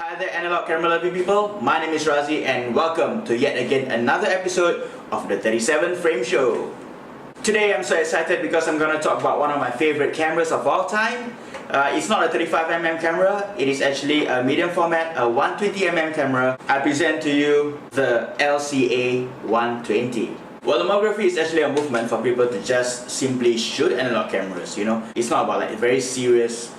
Hi there analog camera loving people, my name is Razi and welcome to yet again another episode of the 37th Frame Show. Today I'm so excited because I'm going to talk about one of my favorite cameras of all time. It's not a 35mm camera, it is actually a medium format, a 120mm camera. I present to you the LCA 120. Well, lomography is actually a movement for people to just simply shoot analog cameras, you know. It's not about like very serious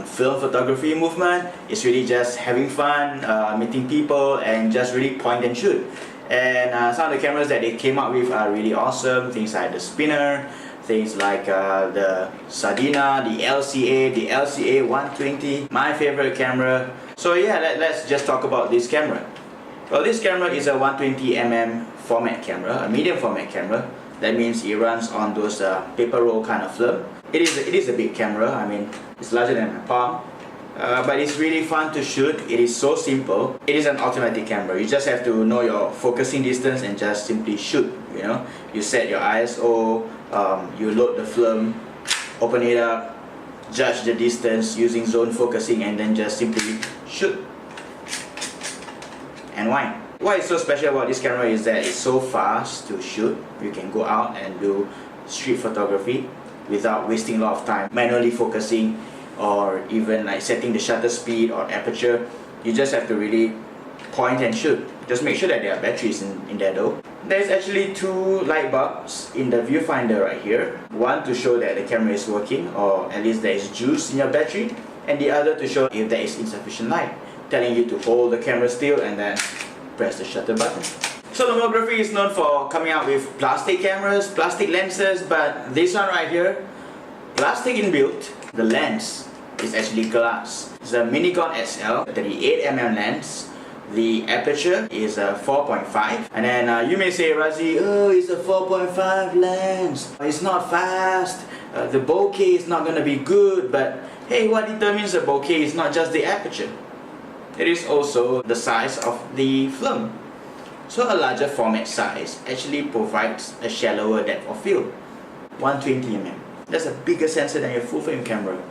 film photography movement. It's really just having fun, meeting people and just really point and shoot. And some of the cameras that they came up with are really awesome. Things like the spinner, things like the Sardina, the LCA 120, my favorite camera. So yeah, let's just talk about this camera. Well, this camera is a 120mm format camera, a medium format camera. That means it runs on those paper roll kind of film. It is a big camera. I mean, it's larger than my palm, but it's really fun to shoot. It is so simple. It is an automatic camera. You just have to know your focusing distance and just simply shoot. You know, you set your ISO, you load the film, open it up, judge the distance using zone focusing, and then just simply shoot and wind. What is so special about this camera is that it's so fast to shoot. You can go out and do street photography without wasting a lot of time manually focusing or even like setting the shutter speed or aperture. You just have to really point and shoot. Just make sure that there are batteries in there though. There's actually two light bulbs in the viewfinder right here. One to show that the camera is working, or at least there is juice in your battery, and the other to show if there is insufficient light, telling you to hold the camera still and then press the shutter button. So lomography is known for coming out with plastic cameras, plastic lenses, but this one right here, plastic inbuilt. The lens is actually glass. It's a Minigon SL 38mm lens. The aperture is a 4.5, and then you may say, Razi, oh, it's a 4.5 lens. It's not fast. The bokeh is not going to be good. But hey, what determines the bokeh is not just the aperture. It is also the size of the film. So a larger format size actually provides a shallower depth of field, 120mm. That's a bigger sensor than your full frame camera.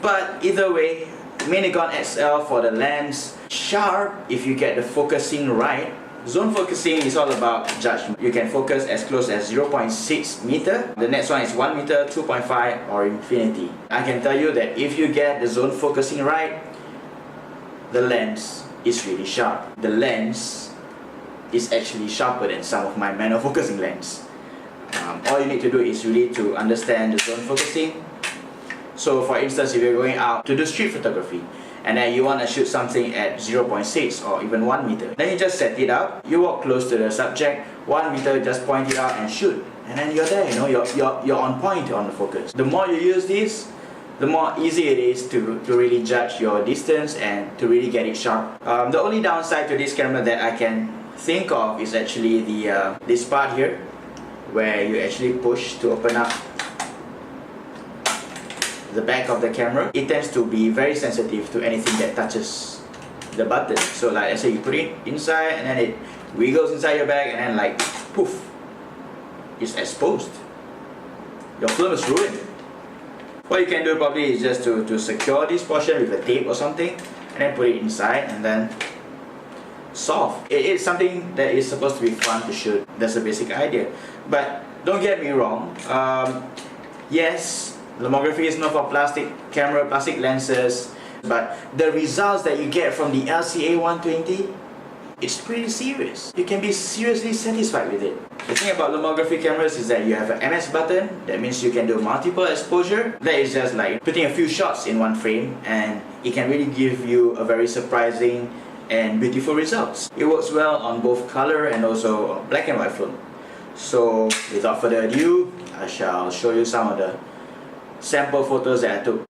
But either way, Minigon XL for the lens, sharp if you get the focusing right. Zone focusing is all about judgment. You can focus as close as 0.6 meter. The next one is 1 meter, 2.5 or infinity. I can tell you that if you get the zone focusing right, the lens is really sharp. The lens is actually sharper than some of my manual focusing lens. All you need to do is really to understand the zone focusing. So for instance, if you're going out to do street photography and then you want to shoot something at 0.6 or even 1 meter, then you just set it up, you walk close to the subject, 1 meter, just point it out and shoot, and then you're there, you know, you're on point on the focus. The more you use this, the more easy it is to really judge your distance and to really get it sharp. The only downside to this camera that I can think of is actually the this part here, where you actually push to open up the back of the camera. It tends to be very sensitive to anything that touches the button. So like I say, you put it inside and then it wiggles inside your bag and then like poof, it's exposed. Your film is ruined. What you can do probably is just to secure this portion with a tape or something and then put it inside and then solve. It is something that is supposed to be fun to shoot. That's the basic idea. But don't get me wrong. Yes, lomography is not for plastic camera, plastic lenses, but the results that you get from the LCA 120, it's pretty serious. You can be seriously satisfied with it. The thing about lomography cameras is that you have an MS button. That means you can do multiple exposure. That is just like putting a few shots in one frame, and it can really give you a very surprising and beautiful results. It works well on both color and also black and white film. So without further ado, I shall show you some of the sample photos that I took.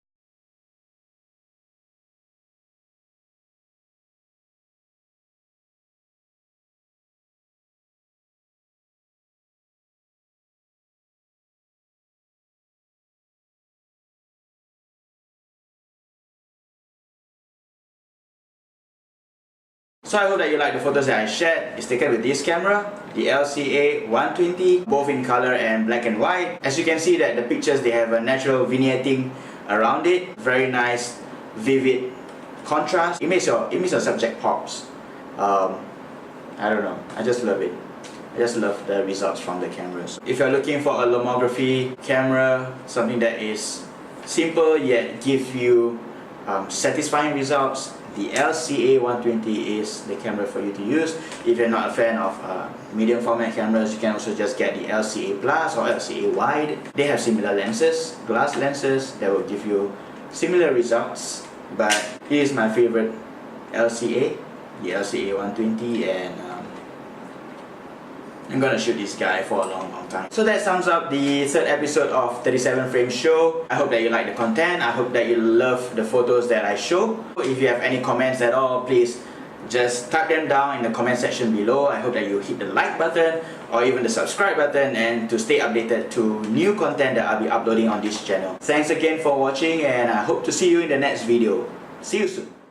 So I hope that you like the photos that I shared. It's taken with this camera, the LCA 120, both in color and black and white. As you can see that the pictures, they have a natural vignetting around it. Very nice, vivid contrast. It makes your subject pops. I don't know, I just love it. I just love the results from the cameras. If you're looking for a lomography camera, something that is simple yet gives you satisfying results, the LCA 120 is the camera for you to use. If you're not a fan of medium format cameras, you can also just get the LCA Plus or LCA Wide. They have similar lenses, glass lenses, that will give you similar results. But here is my favorite LCA, the LCA 120, and I'm gonna shoot this guy for a long time. So that sums up the third episode of 37frame show. I hope that you like the content. I hope that you love the photos that I show. If you have any comments at all, please just type them down in the comment section below. I hope that you hit the like button or even the subscribe button, and to stay updated to new content that I'll be uploading on this channel. Thanks again for watching, and I hope to see you in the next video. See you soon.